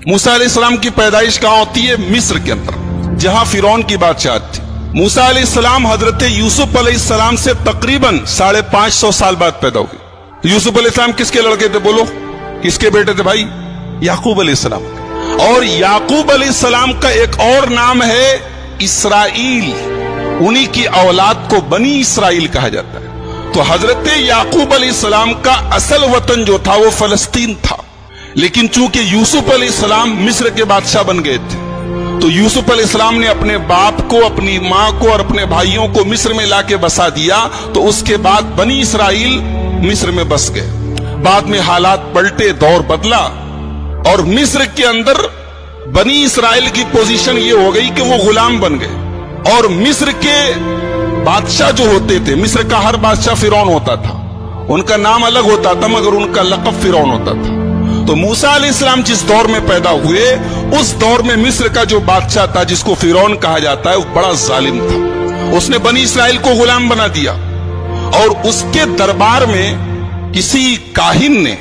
موسیٰ علیہ السلام کی پیدائش کہاں ہوتی ہے؟ مصر کے اندر، جہاں فرعون کی بادشاہت تھی۔ موسیٰ علیہ السلام حضرت یوسف علیہ السلام سے تقریباً 550 سال بعد پیدا ہوئے۔ یوسف علیہ السلام کس کے لڑکے تھے؟ بولو، کس کے بیٹے تھے بھائی؟ یعقوب علیہ السلام۔ اور یعقوب علیہ السلام کا ایک اور نام ہے اسرائیل، انہی کی اولاد کو بنی اسرائیل کہا جاتا ہے۔ تو حضرت یعقوب علیہ السلام کا اصل وطن جو تھا وہ فلسطین تھا، لیکن چونکہ یوسف علیہ السلام مصر کے بادشاہ بن گئے تھے تو یوسف علیہ السلام نے اپنے باپ کو، اپنی ماں کو اور اپنے بھائیوں کو مصر میں لا کے بسا دیا، تو اس کے بعد بنی اسرائیل مصر میں بس گئے۔ بعد میں حالات پلٹے، دور بدلا، اور مصر کے اندر بنی اسرائیل کی پوزیشن یہ ہو گئی کہ وہ غلام بن گئے، اور مصر کے بادشاہ جو ہوتے تھے، مصر کا ہر بادشاہ فرعون ہوتا تھا، ان کا نام الگ ہوتا تھا مگر ان کا لقب فرعون ہوتا تھا۔ تو موسیٰ علیہ السلام جس دور میں پیدا ہوئے، اس دور میں مصر کا جو بادشاہ تھا جس کو فرعون کہا جاتا ہے، وہ بڑا ظالم تھا، اس نے بنی اسرائیل کو غلام بنا دیا، اور اس کے دربار میں کسی کاہن نے،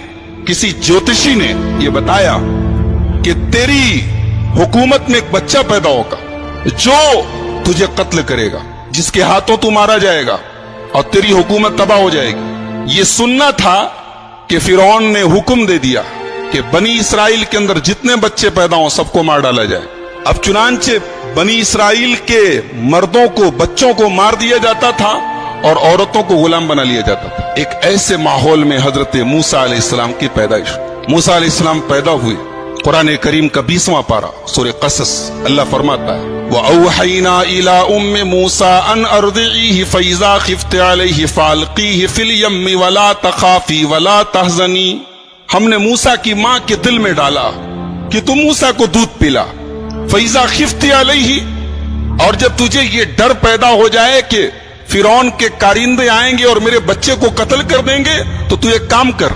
کسی جوتشی نے یہ بتایا کہ تیری حکومت میں ایک بچہ پیدا ہوگا جو تجھے قتل کرے گا، جس کے ہاتھوں تو مارا جائے گا اور تیری حکومت تباہ ہو جائے گی۔ یہ سننا تھا کہ فرعون نے حکم دے دیا کہ بنی اسرائیل کے اندر جتنے بچے پیدا ہوں سب کو مار ڈالا جائے۔ اب چنانچہ بنی اسرائیل کے مردوں کو، بچوں کو مار دیا جاتا تھا اور عورتوں کو غلام بنا لیا جاتا تھا۔ ایک ایسے ماحول میں حضرت موسیٰ علیہ السلام کی پیدائش۔ موسیٰ علیہ السلام پیدا ہوئے، قرآن کریم کا 20واں پارہ سورہ قصص، اللہ فرماتا ہے وَأَوْحَيْنَا إِلَىٰ أُمِّ مُوسَىٰ أَنْ أَرْضِعِيهِ فَإِذَا خِفْتِ عَلَيْهِ فَأَلْقِيهِ فِي الْيَمِّ وَلَا تَخَافِي وَلَا تَحْزَنِي۔ ہم نے موسیٰ کی ماں کے دل میں ڈالا کہ تم موسیٰ کو دودھ پلا، فَإِذَا خِفْتِ عَلَيْهِ، اور جب تجھے یہ ڈر پیدا ہو جائے کہ فرعون کے کارندے آئیں گے اور میرے بچے کو قتل کر دیں گے، تو تو ایک کام کر،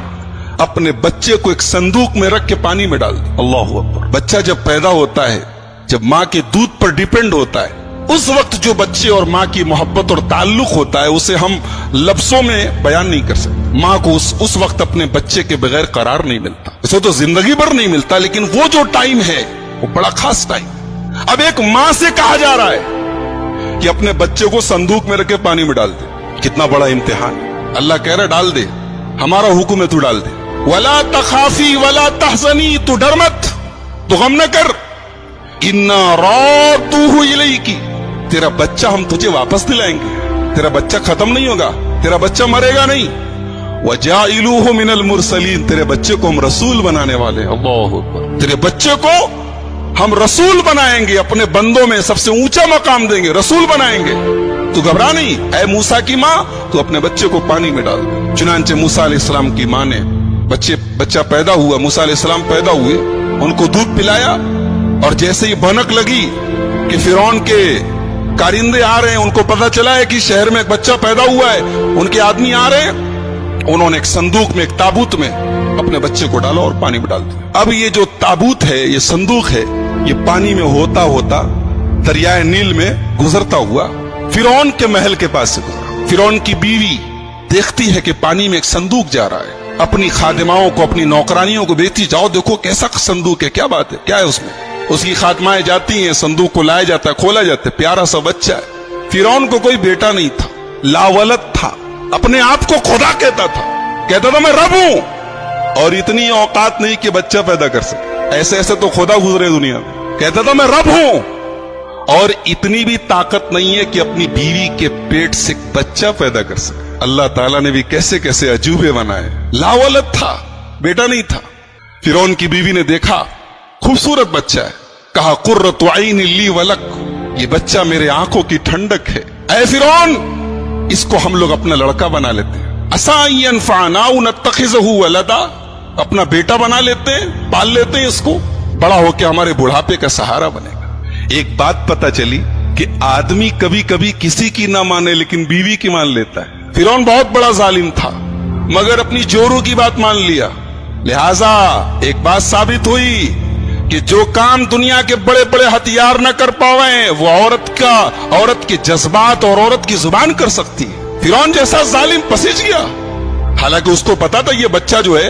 اپنے بچے کو ایک صندوق میں رکھ کے پانی میں ڈال دے۔ اللہ اکبر۔ بچہ جب پیدا ہوتا ہے، جب ماں کے دودھ پر ڈیپینڈ ہوتا ہے، اس وقت جو بچے اور ماں کی محبت اور تعلق ہوتا ہے اسے ہم لفظوں میں بیان نہیں کر سکتے۔ ماں کو اس وقت اپنے بچے کے بغیر قرار نہیں ملتا، اسے تو زندگی بھر نہیں ملتا، لیکن وہ جو ٹائم ہے وہ بڑا خاص ٹائم۔ اب ایک ماں سے کہا جا رہا ہے کہ اپنے بچے کو صندوق میں رکھ کے پانی میں ڈال دے، کتنا بڑا امتحان۔ اللہ کہہ رہا ڈال دے، ہمارا حکم ہے تو ڈال دے۔ وَلَا تَخَافِي وَلَا تَحْزَنِي، تو ڈر مت، تو غم نہ کر، اِنَّا رَادُّوهُ إِلَيْكِ، تیرا بچہ ہم تجھے واپس دلائیں گے، تیرا بچہ ختم نہیں ہوگا، تیرا بچہ مرے گا نہیں۔ وَجَاعِلُوهُ مِنَ الْمُرْسَلِينَ، تیرے بچے کو ہم رسول بنانے والے، اللہ اکبر، تیرے بچے کو ہم رسول بنائیں گے، اپنے بندوں میں سب سے اونچا مقام دیں گے، رسول بنائیں گے۔ تو گھبرا نہیں اے موسیٰ کی ماں، تو اپنے بچے کو پانی میں ڈال دے۔ چنانچہ موسیٰ علیہ السلام کی ماں نے بچہ پیدا ہوا، موسیٰ علیہ السلام پیدا ہوئے، ان کو دودھ پلایا، اور جیسے ہی بھنک لگی کہ فرعون کے کارندے آ رہے ہیں، ان کو پتا چلا ہے کہ شہر میں ایک بچہ پیدا ہوا ہے، ان کے آدمی آ رہے ہیں، انہوں نے ایک صندوق میں، ایک تابوت میں اپنے بچے کو ڈالا اور پانی میں ڈال دیا۔ اب یہ جو تابوت ہے، یہ صندوق ہے، یہ پانی میں ہوتا ہوتا دریائے نیل میں گزرتا ہوا فرعون کے محل کے پاس سے گزرا۔ فرعون کی بیوی دیکھتی ہے کہ پانی میں ایک صندوق جا رہا ہے، اپنی خادماؤں کو، اپنی نوکرانیوں کو بھیجتی، جاؤ دیکھو کیسا صندوق ہے، کیا بات ہے، کیا ہے اس میں۔ اس کی خاتمائیں جاتی ہیں، صندوق کو لایا جاتا ہے، کھولا جاتا ہے، پیارا سا بچہ ہے۔ فرعون کو کوئی بیٹا نہیں تھا، لاولد تھا، اپنے آپ کو خدا کہتا تھا، کہتا تھا میں رب ہوں، اور اتنی اوقات نہیں کہ بچہ پیدا کر سکے، ایسے ایسے تو خدا گزرے دنیا میں، کہتا تھا میں رب ہوں، اور اتنی بھی طاقت نہیں ہے کہ اپنی بیوی کے پیٹ سے بچہ پیدا کر سکے۔ اللہ تعالیٰ نے بھی کیسے کیسے عجوبے بنائے، لاولد تھا، بیٹا نہیں تھا۔ فرعون کی بیوی نے دیکھا خوبصورت بچہ ہے، کہا قرۃ عین لی ولک، یہ بچہ میرے آنکھوں کی ٹھنڈک ہے، اے فرعون اس کو ہم لوگ اپنا لڑکا بنا لیتے ہیں، عسیٰ ان ینفعنا او نتخذہ ولدا، اپنا بیٹا بنا لیتے ہیں، پال لیتے ہیں اس کو، بڑا ہو کے ہمارے بڑھاپے کا سہارا بنے گا۔ ایک بات پتہ چلی کہ آدمی کبھی کبھی کسی کی نہ مانے لیکن بیوی کی مان لیتا ہے۔ فرعون بہت بڑا ظالم تھا مگر اپنی جورو کی بات مان لیا، لہذا ایک بات ثابت ہوئی کہ جو کام دنیا کے بڑے بڑے ہتھیار نہ کر پاویں وہ عورت کے جذبات اور عورت کی زبان کر سکتی ہے۔ فرعون جیسا ظالم پسیج گیا، حالانکہ اس کو پتا تھا یہ بچہ جو ہے